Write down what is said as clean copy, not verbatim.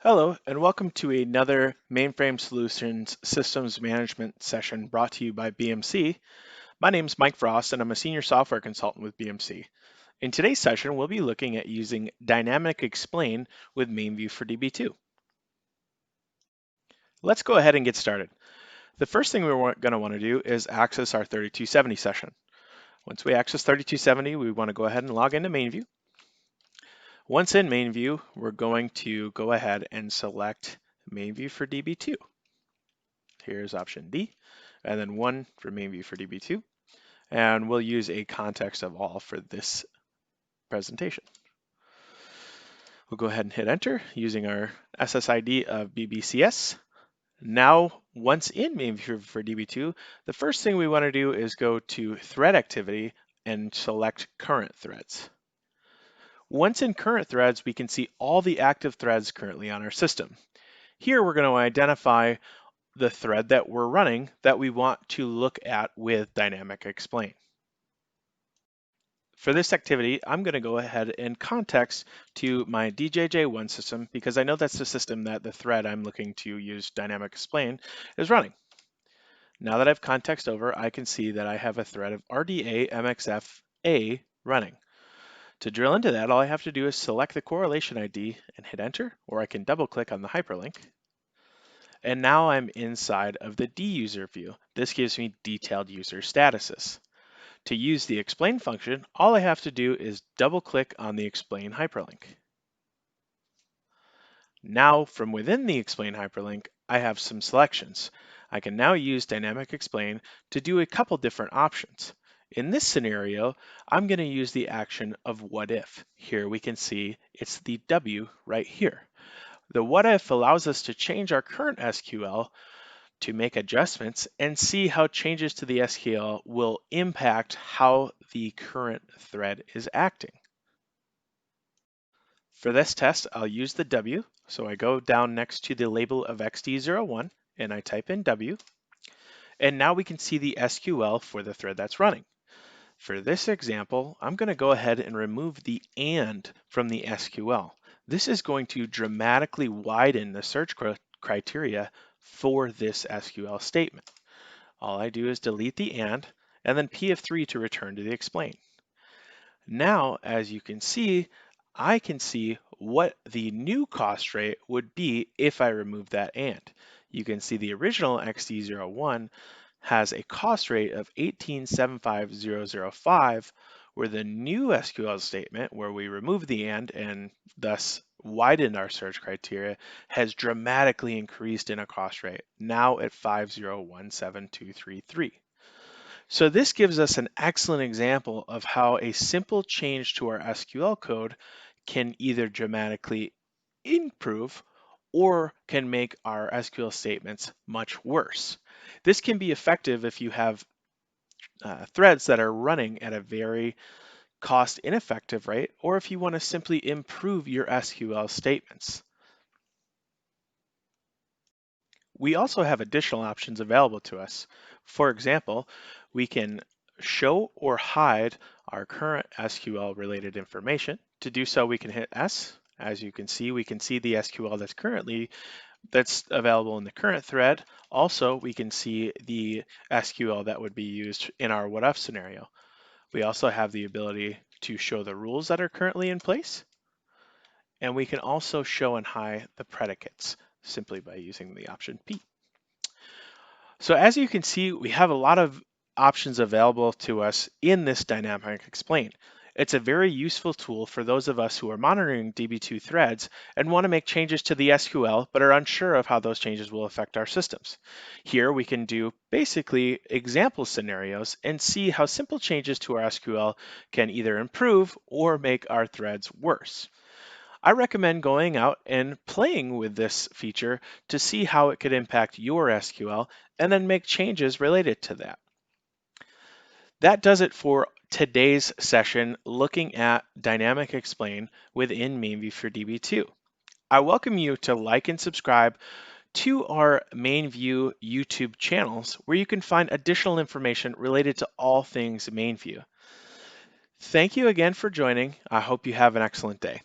Hello, and welcome to another Mainframe Solutions Systems Management session brought to you by BMC. My name is Mike Frost, and I'm a senior software consultant with BMC. In today's session, we'll be looking at using dynamic explain with MainView for DB2. Let's go ahead and get started. The first thing we're going to want to do is access our 3270 session. Once we access 3270, we want to go ahead and log into MainView. Once in MainView, we're going to go ahead and select MainView for DB2. Here's option D, and then 1 for MainView for DB2. And we'll use a context of all for this presentation. We'll go ahead and hit enter using our SSID of BBCS. Now, once in MainView for DB2, the first thing we want to do is go to thread activity and select current threads. Once in current threads, we can see all the active threads currently on our system. Here, we're going to identify the thread that we're running that we want to look at with dynamic explain. For this activity, I'm going to go ahead and context to my DJJ1 system because I know that's the system that the thread I'm looking to use dynamic explain is running. Now that I've context over, I can see that I have a thread of RDA MXF-A running. To drill into that, all I have to do is select the correlation ID and hit enter, or I can double click on the hyperlink. And now I'm inside of the duser view. This gives me detailed user statuses. To use the explain function, all I have to do is double click on the explain hyperlink. Now from within the explain hyperlink, I have some selections. I can now use dynamic explain to do a couple different options. In this scenario, I'm going to use the action of what if. Here we can see it's the W right here. The what if allows us to change our current SQL to make adjustments and see how changes to the SQL will impact how the current thread is acting. For this test, I'll use the W. So I go down next to the label of XD01 and I type in W. And now we can see the SQL for the thread that's running. For this example, I'm going to go ahead and remove the AND from the SQL. This is going to dramatically widen the search criteria for this SQL statement. All I do is delete the and then P of 3 to return to the explain. Now, as you can see, I can see what the new cost rate would be if I remove that and. You can see the original XD01 has a cost rate of 18,75005, where the new SQL statement, where we remove the and thus widened our search criteria, has dramatically increased in a cost rate, now at 5017233. So this gives us an excellent example of how a simple change to our SQL code can either dramatically improve or can make our SQL statements much worse. This can be effective if you have threads that are running at a very cost ineffective rate, or if you want to simply improve your SQL statements. We also have additional options available to us. For example, we can show or hide our current SQL related information. To do so, we can hit S. As you can see, we can see the SQL that's available in the current thread. Also, we can see the SQL that would be used in our what if scenario. We also have the ability to show the rules that are currently in place. And we can also show and hide the predicates simply by using the option P. So as you can see, we have a lot of options available to us in this dynamic explain. It's a very useful tool for those of us who are monitoring DB2 threads and want to make changes to the SQL, but are unsure of how those changes will affect our systems. Here we can do basically example scenarios and see how simple changes to our SQL can either improve or make our threads worse. I recommend going out and playing with this feature to see how it could impact your SQL and then make changes related to that. That does it for today's session looking at dynamic explain within MainView for DB2. I welcome you to like and subscribe to our MainView YouTube channels where you can find additional information related to all things MainView. Thank you again for joining. I hope you have an excellent day.